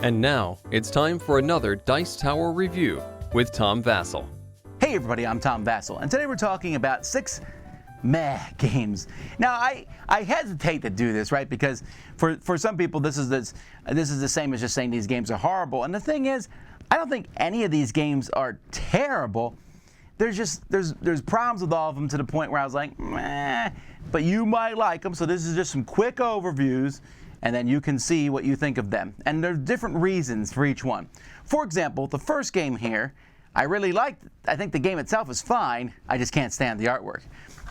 And now, it's time for another Dice Tower review with Tom Vasel. Hey everybody, I'm Tom Vasel, and today we're talking about 6 meh games. Now, I hesitate to do this, right? Because for some people, this is the same as just saying these games are horrible. And the thing is, I don't think any of these games are terrible. There's problems with all of them to the point where I was like, meh, but you might like them. So this is just some quick overviews, and then you can see what you think of them. And there's different reasons for each one. For example, the first game here, I really liked. I think the game itself is fine. I just can't stand the artwork.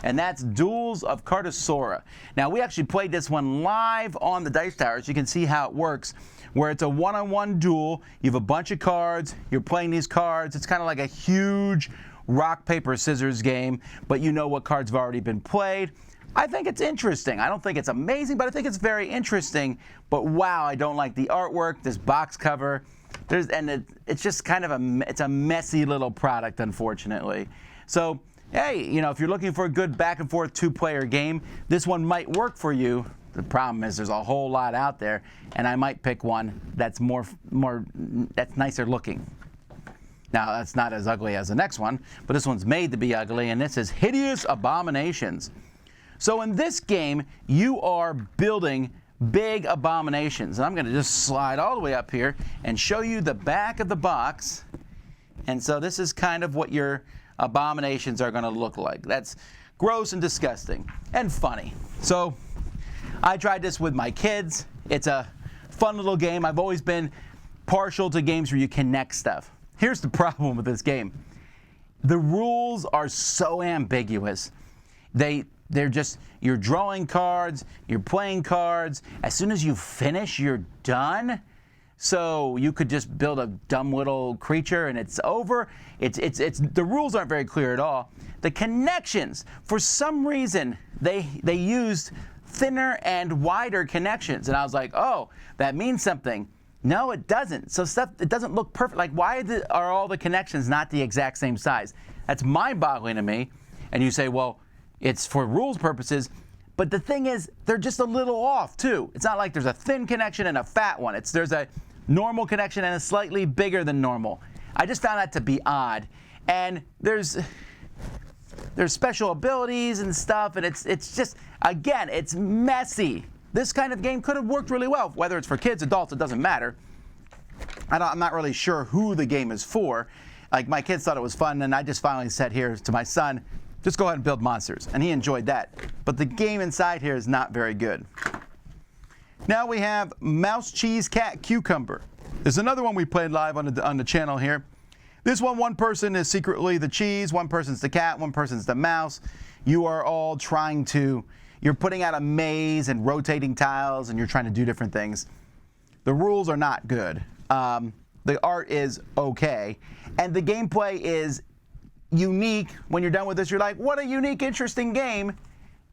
And that's Duels of Cartosaura. Now, we actually played this one live on the Dice Tower, so you can see how it works, where it's a one-on-one duel. You have a bunch of cards. You're playing these cards. It's kind of like a huge rock, paper, scissors game, but you know what cards have already been played. I think it's interesting. I don't think it's amazing, but I think it's very interesting. But wow, I don't like the artwork, this box cover. It's just kind of it's a messy little product, unfortunately. So, hey, you know, if you're looking for a good back and forth 2-player game, this one might work for you. The problem is there's a whole lot out there, and I might pick one that's that's nicer looking. Now, that's not as ugly as the next one, but this one's made to be ugly, and this is Hideous Abominations. So in this game, you are building big abominations. And I'm going to just slide all the way up here and show you the back of the box. And so this is kind of what your abominations are going to look like. That's gross and disgusting and funny. So I tried this with my kids. It's a fun little game. I've always been partial to games where you connect stuff. Here's the problem with this game. The rules are so ambiguous. They're just, you're drawing cards, you're playing cards. As soon as you finish, you're done. So you could just build a dumb little creature and it's over. The rules aren't very clear at all. The connections, for some reason, they used thinner and wider connections. And I was like, oh, that means something. No, it doesn't. So it doesn't look perfect. Like, why are all the connections not the exact same size? That's mind-boggling to me. And you say, well, it's for rules purposes. But the thing is, they're just a little off, too. It's not like there's a thin connection and a fat one. There's a normal connection and a slightly bigger than normal. I just found that to be odd. And there's special abilities and stuff, and it's just, again, it's messy. This kind of game could have worked really well. Whether it's for kids, adults, it doesn't matter. I'm not really sure who the game is for. Like, my kids thought it was fun, and I just finally said here to my son, just go ahead and build monsters. And he enjoyed that. But the game inside here is not very good. Now we have Mouse, Cheese, Cat, Cucumber. There's another one we played live on the channel here. This one person is secretly the cheese, one person's the cat, one person's the mouse. You are all you're putting out a maze and rotating tiles, and you're trying to do different things. The rules are not good. The art is okay. And the gameplay is unique. When you're done with this, you're like, what a unique, interesting game.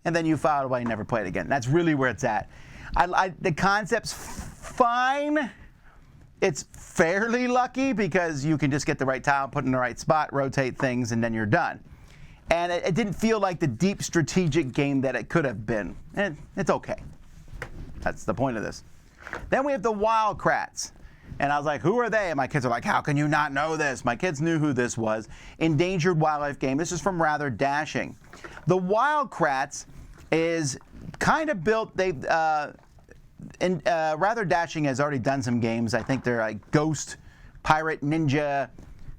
And then you file it away and never play it again. That's really where it's at. The concept's fine. It's fairly lucky because you can just get the right tile, put it in the right spot, rotate things, and then you're done. And it didn't feel like the deep strategic game that it could have been. And it's okay. That's the point of this. Then we have the Wild Kratts. And I was like, who are they? And my kids are like, how can you not know this? My kids knew who this was. Endangered wildlife game. This is from Rather Dashing. The Wild Kratts is kind of built, Rather Dashing has already done some games. I think they're like Ghost, Pirate, Ninja,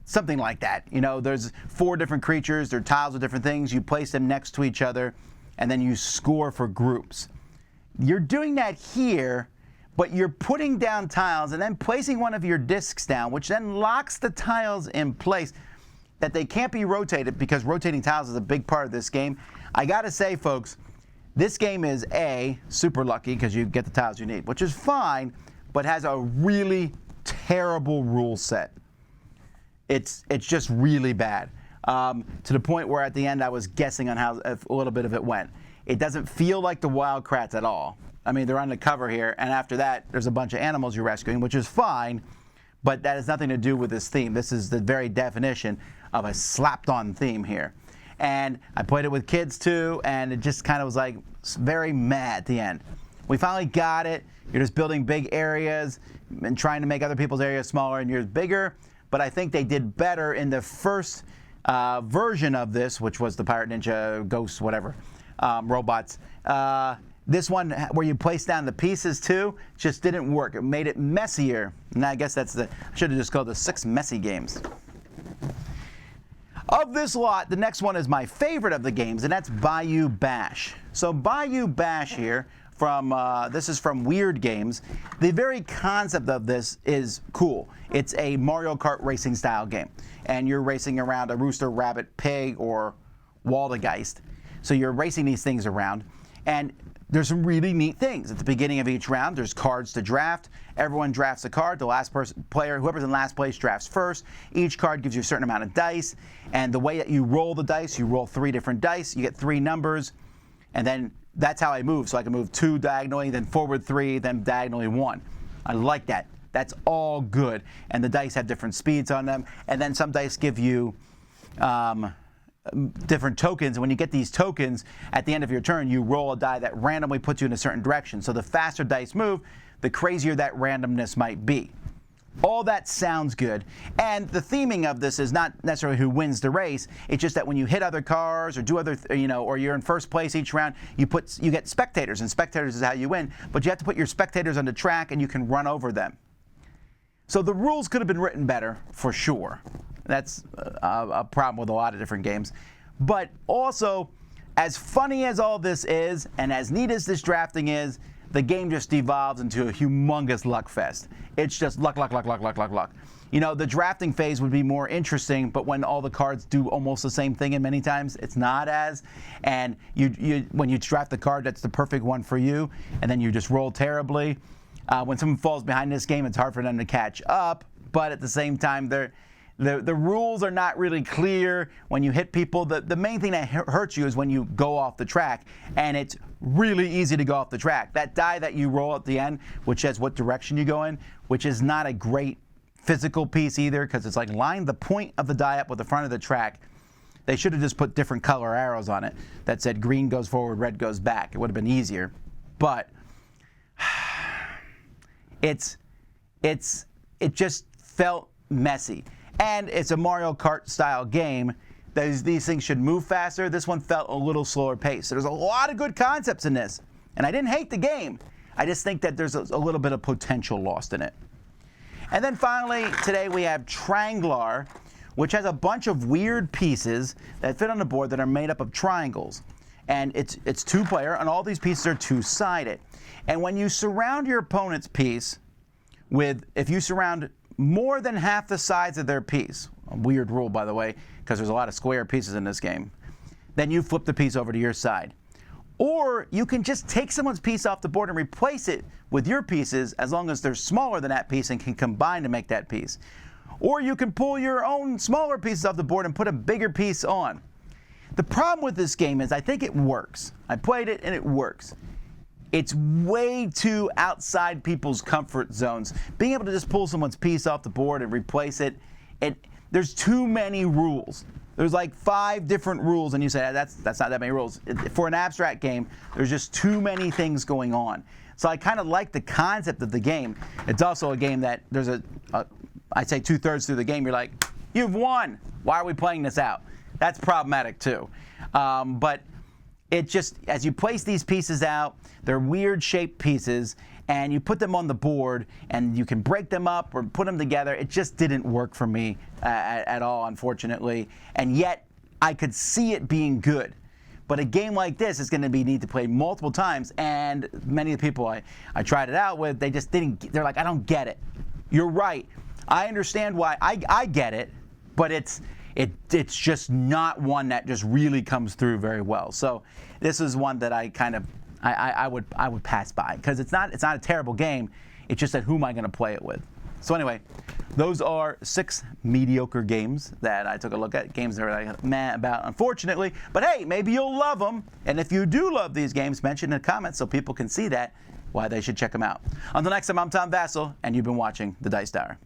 something like that. You know, there's 4 different creatures. They're tiles of different things. You place them next to each other, and then you score for groups. You're doing that here, but you're putting down tiles and then placing one of your discs down, which then locks the tiles in place that they can't be rotated, because rotating tiles is a big part of this game. I gotta say, folks, this game is super lucky because you get the tiles you need, which is fine, but has a really terrible rule set. It's just really bad, to the point where at the end I was guessing on how a little bit of it went. It doesn't feel like the Wild Kratts at all. I mean, they're on the cover here, and after that, there's a bunch of animals you're rescuing, which is fine, but that has nothing to do with this theme. This is the very definition of a slapped-on theme here. And I played it with kids too, and it just kind of was like very meh at the end. We finally got it. You're just building big areas and trying to make other people's areas smaller and yours bigger. But I think they did better in the first version of this, which was the Pirate Ninja Ghosts, whatever, robots. This one, where you place down the pieces too, just didn't work. It made it messier. And I guess that's I should have just called the 6 messy games. Of this lot, the next one is my favorite of the games, and that's Bayou Bash. So Bayou Bash here, this is from Weird Games. The very concept of this is cool. It's a Mario Kart racing style game, and you're racing around a rooster, rabbit, pig, or Waldegeist. So you're racing these things around, and there's some really neat things. At the beginning of each round, there's cards to draft. Everyone drafts a card. The last player, whoever's in last place, drafts first. Each card gives you a certain amount of dice. And the way that you roll the dice, you roll 3 different dice. You get 3 numbers. And then that's how I move. So I can move 2 diagonally, then forward 3, then diagonally 1. I like that. That's all good. And the dice have different speeds on them. And then some dice give you different tokens, and when you get these tokens at the end of your turn, you roll a die that randomly puts you in a certain direction. So the faster dice move, the crazier that randomness might be. All that sounds good, and the theming of this is not necessarily who wins the race. It's just that when you hit other cars or do other, or you're in first place each round, you get spectators, and spectators is how you win. But you have to put your spectators on the track, and you can run over them. So the rules could have been written better, for sure. That's a problem with a lot of different games. But also, as funny as all this is, and as neat as this drafting is, the game just devolves into a humongous luck fest. It's just luck, luck, luck, luck, luck, luck, luck. The drafting phase would be more interesting, but when all the cards do almost the same thing, and many times it's not as, and when you draft the card that's the perfect one for you, and then you just roll terribly. When someone falls behind this game, it's hard for them to catch up, but at the same time, the rules are not really clear. When you hit people, the main thing that hurts you is when you go off the track, and it's really easy to go off the track. That die that you roll at the end, which says what direction you go in, which is not a great physical piece either, because it's like line the point of the die up with the front of the track. They should have just put different color arrows on it that said green goes forward, red goes back. It would have been easier, but it just felt messy. And it's a Mario Kart style game. These things should move faster. This one felt a little slower paced. So there's a lot of good concepts in this. And I didn't hate the game. I just think that there's a little bit of potential lost in it. And then finally, today we have Tranglar, which has a bunch of weird pieces that fit on the board that are made up of triangles. And it's 2-player, and all these pieces are 2-sided. And when you surround your opponent's piece if you surround more than half the sides of their piece, a weird rule, by the way, because there's a lot of square pieces in this game, then you flip the piece over to your side. Or you can just take someone's piece off the board and replace it with your pieces, as long as they're smaller than that piece and can combine to make that piece. Or you can pull your own smaller pieces off the board and put a bigger piece on. The problem with this game is I think it works. I played it and it works. It's way too outside people's comfort zones. Being able to just pull someone's piece off the board and replace it, there's too many rules. There's like 5 different rules, and you say, that's not that many rules. For an abstract game, there's just too many things going on. So I kind of like the concept of the game. It's also a game that there's I'd say 2/3 through the game, you're like, you've won. Why are we playing this out? That's problematic too. But it just, as you place these pieces out, they're weird shaped pieces, and you put them on the board, and you can break them up or put them together. It just didn't work for me at all, unfortunately. And yet, I could see it being good. But a game like this is going to need to play multiple times, and many of the people I tried it out with, they just didn't. They're like, I don't get it. You're right. I understand why. I get it, but it's just not one that just really comes through very well. So this is one that I would pass by, because it's not a terrible game. It's just that who am I going to play it with? So anyway, those are 6 mediocre games that I took a look at. Games that are like meh about, unfortunately. But hey, maybe you'll love them. And if you do love these games, mention in the comments so people can see why they should check them out. Until next time, I'm Tom Vasel, and you've been watching The Dice Tower.